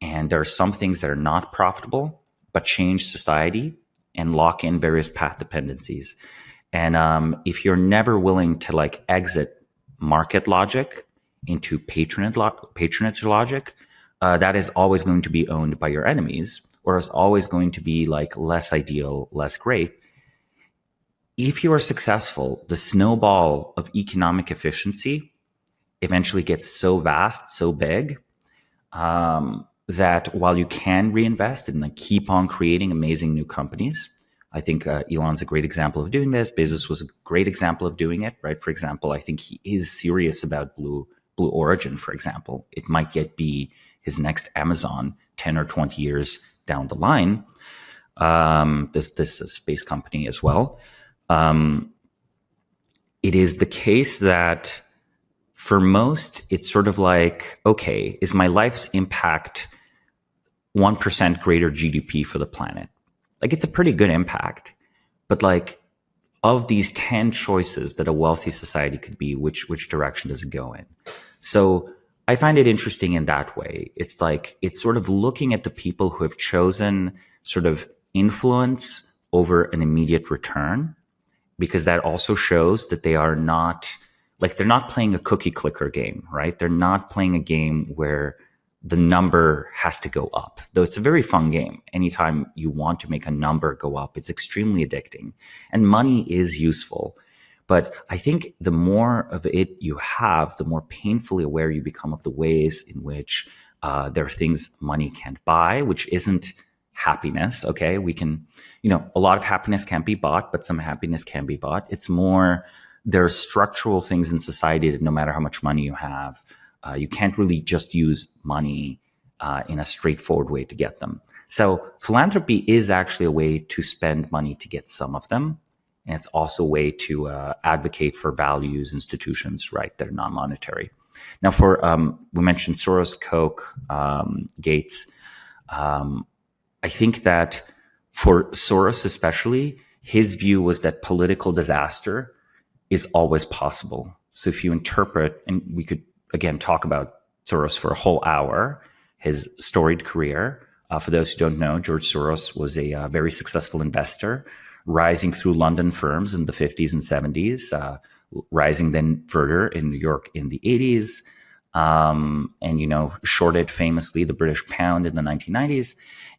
And there are some things that are not profitable, but change society and lock in various path dependencies. And if you're never willing to exit market logic into patronage logic, that is always going to be owned by your enemies, or is always going to be less ideal, less great. If you are successful, the snowball of economic efficiency eventually gets so vast, so big, that while you can reinvest and keep on creating amazing new companies, I think Elon's a great example of doing this. Bezos was a great example of doing it, right? For example, I think he is serious about Blue Origin, for example. It might be his next Amazon 10 or 20 years down the line. This is a space company as well. It is the case that for most, it's sort of like, okay, is my life's impact 1% greater GDP for the planet? It's a pretty good impact. But of these 10 choices that a wealthy society could be, which direction does it go in? So I find it interesting in that way. It's it's sort of looking at the people who have chosen sort of influence over an immediate return, because that also shows that they are not they're not playing a cookie clicker game, right? They're not playing a game where the number has to go up, though it's a very fun game. Anytime you want to make a number go up, it's extremely addicting, and money is useful. But I think the more of it you have, the more painfully aware you become of the ways in which there are things money can't buy, which isn't happiness. Okay, we can, a lot of happiness can't be bought, but some happiness can be bought. It's more, there are structural things in society that no matter how much money you have, you can't really just use money in a straightforward way to get them. So philanthropy is actually a way to spend money to get some of them. And it's also a way to advocate for values, institutions, right, that are non-monetary. Now, for we mentioned Soros, Coke, Gates. I think that for Soros especially, his view was that political disaster is always possible. So if you interpret, and we could again talk about Soros for a whole hour, his storied career. For those who don't know, George Soros was a very successful investor, rising through London firms in the 50s and 70s, rising then further in New York in the 80s, and, you know, shorted famously the British pound in the 1990s,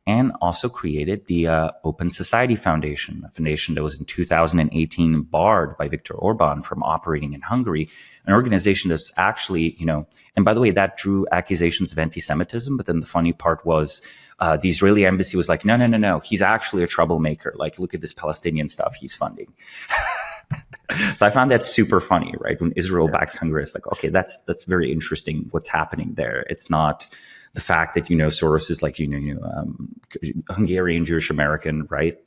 and also created the Open Society Foundation, a foundation that was in 2018 barred by Viktor Orban from operating in Hungary, an organization that's actually, you know, and by the way, that drew accusations of anti-Semitism. But then the funny part was the Israeli embassy was like, no, he's actually a troublemaker. Like, look at this Palestinian stuff he's funding. So I found that super funny, right? When Israel backs Hungary, it's like, okay, that's very interesting what's happening there. It's not the fact that, you know, Soros is like, Hungarian Jewish American, right?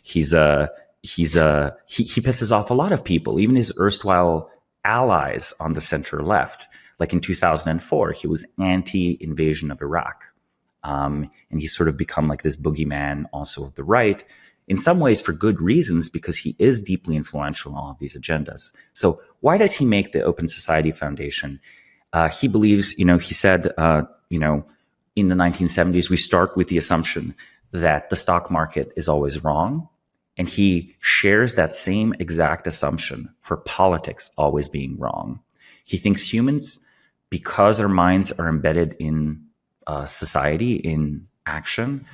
He pisses off a lot of people, even his erstwhile allies on the center left. Like in 2004, he was anti-invasion of Iraq. And he's sort of become like this boogeyman also of the right, in some ways for good reasons, because he is deeply influential in all of these agendas. So why does he make the Open Society Foundation? He believes, you know, he said, in the 1970s, we start with the assumption that the stock market is always wrong. And he shares that same exact assumption for politics always being wrong. He thinks humans, because our minds are embedded in society, in action,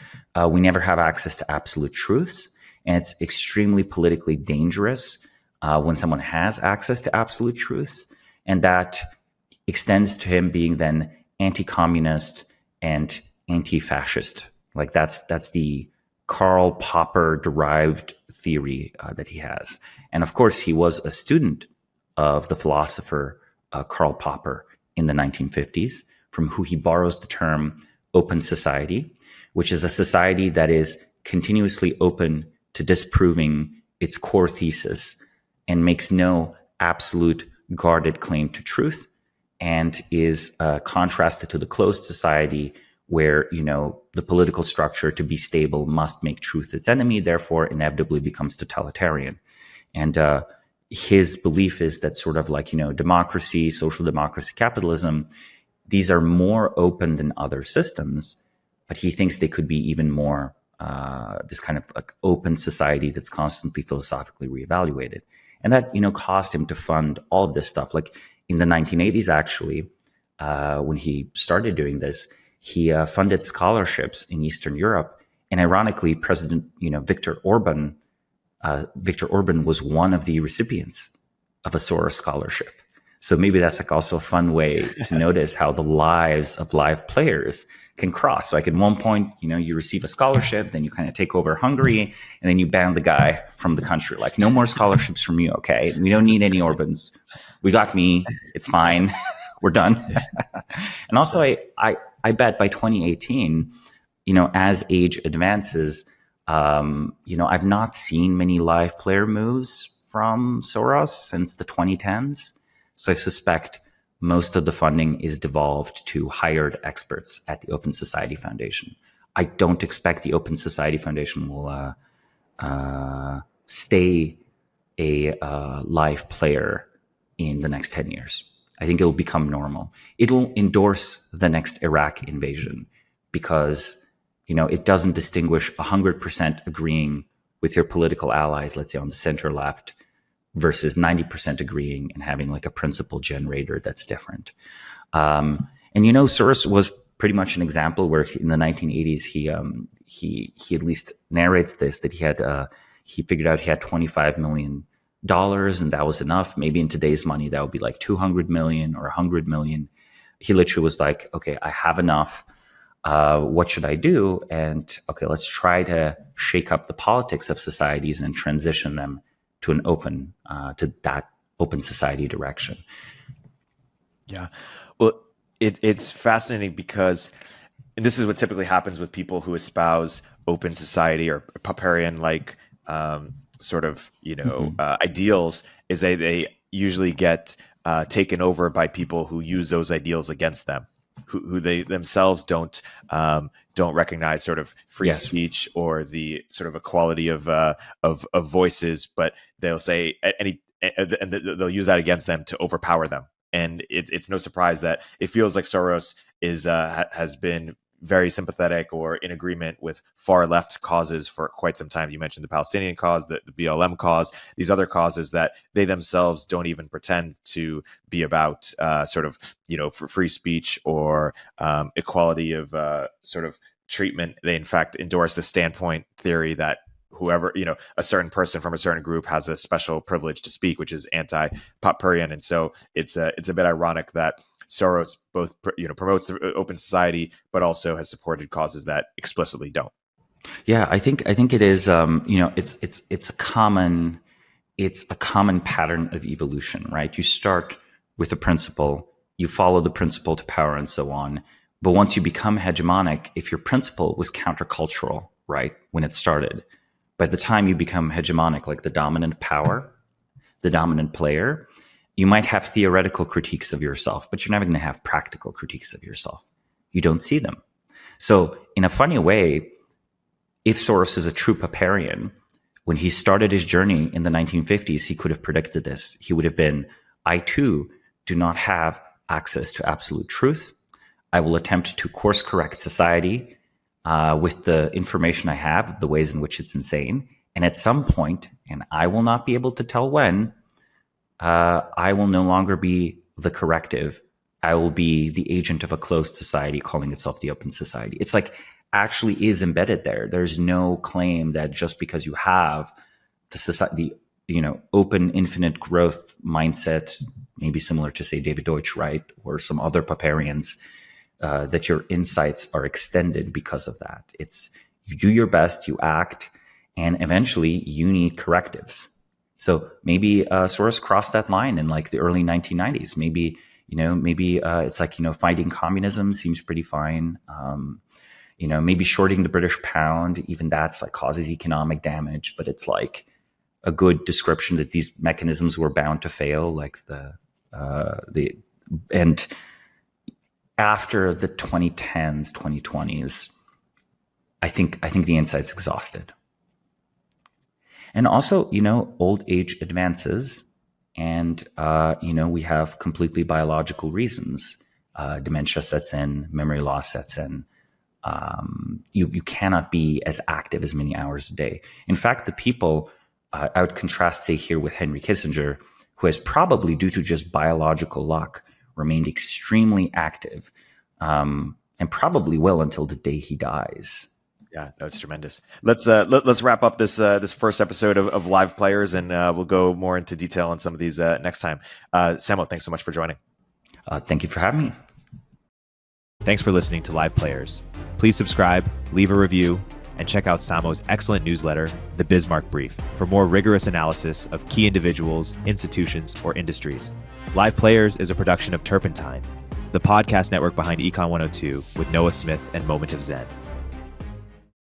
we never have access to absolute truths. And it's extremely politically dangerous when someone has access to absolute truths. And that extends to him being then anti-communist and anti-fascist. Like that's the Karl Popper derived theory that he has. And of course, he was a student of the philosopher Karl Popper in the 1950s, from who he borrows the term open society, which is a society that is continuously open to disproving its core thesis and makes no absolute guarded claim to truth, and is contrasted to the closed society where, you know, the political structure to be stable must make truth its enemy, therefore inevitably becomes totalitarian. And his belief is that sort of like, you know, democracy, social democracy, capitalism, these are more open than other systems, but he thinks they could be even more this kind of like open society that's constantly philosophically reevaluated. And that, you know, caused him to fund all of this stuff. Like in the 1980s, actually, when he started doing this, he funded scholarships in Eastern Europe. And ironically, President, you know, Viktor Orban was one of the recipients of a Soros scholarship. So maybe that's like also a fun way to notice how the lives of live players can cross. So like at one point, you know, you receive a scholarship, then you kind of take over Hungary, and then you ban the guy from the country. Like, no more scholarships from you, okay? We don't need any Orbans. We got me. It's fine. We're done. And also, I bet by 2018, you know, as age advances, you know, I've not seen many live player moves from Soros since the 2010s. So I suspect most of the funding is devolved to hired experts at the Open Society Foundation. I don't expect the Open Society Foundation will stay a live player in the next 10 years. I think it'll become normal. It'll endorse the next Iraq invasion because, you know, it doesn't distinguish 100% agreeing with your political allies, let's say on the center left, versus 90% agreeing and having like a principle generator that's different. And, you know, Soros was pretty much an example where in the 1980s, he at least narrates this, that he figured out he had $25 million and that was enough. Maybe in today's money, that would be like 200 million or 100 million. He literally was like, okay, I have enough. What should I do? And okay, let's try to shake up the politics of societies and transition them to an open, to that open society direction. Yeah. Well, it's fascinating because, and this is what typically happens with people who espouse open society or Popperian-like sort of, you know, ideals, is they usually get taken over by people who use those ideals against them, who they themselves don't recognize sort of free speech or the sort of equality of voices, but they'll say and they'll use that against them to overpower them. And it's no surprise that it feels like Soros has been very sympathetic or in agreement with far left causes for quite some time. You mentioned the Palestinian cause, the BLM cause, these other causes that they themselves don't even pretend to be about for free speech or equality of sort of treatment. They in fact endorse the standpoint theory that whoever, a certain person from a certain group has a special privilege to speak, which is anti-Popperian. And so it's a bit ironic that Soros both promotes the open society, but also has supported causes that explicitly don't. Yeah, I think it is. It's a common pattern of evolution, right? You start with a principle, you follow the principle to power, and so on. But once you become hegemonic, if your principle was countercultural, right, when it started, by the time you become hegemonic, like the dominant power, the dominant player, you might have theoretical critiques of yourself, but you're never going to have practical critiques of yourself. You don't see them. So in a funny way, if Soros is a true Popperian, when he started his journey in the 1950s, he could have predicted this. He would have been, I too do not have access to absolute truth. I will attempt to course correct society with the information I have, the ways in which it's insane. And at some point, and I will not be able to tell when, I will no longer be the corrective. I will be the agent of a closed society calling itself the open society. It's like actually is embedded there. There's no claim that just because you have the society, open infinite growth mindset, maybe similar to say David Deutsch, right, or some other Popperians, that your insights are extended because of that. It's you do your best, you act, and eventually you need correctives. So maybe Soros crossed that line in like the early 1990s. Maybe it's like, fighting communism seems pretty fine. Maybe shorting the British pound, even that's like causes economic damage, but it's like a good description that these mechanisms were bound to fail. Like and after the 2010s, 2020s, I think the insight's exhausted. And also, old age advances and, we have completely biological reasons. Dementia sets in, memory loss sets in. You cannot be as active as many hours a day. In fact, the people, I would contrast, say, here with Henry Kissinger, who has probably, due to just biological luck, remained extremely active and probably will until the day he dies. Yeah, no, it's tremendous. Let's wrap up this first episode of Live Players, and we'll go more into detail on some of these next time. Samo, thanks so much for joining. Thank you for having me. Thanks for listening to Live Players. Please subscribe, leave a review, and check out Samo's excellent newsletter, The Bismarck Brief, for more rigorous analysis of key individuals, institutions, or industries. Live Players is a production of Turpentine, the podcast network behind Econ 102 with Noah Smith and Moment of Zen.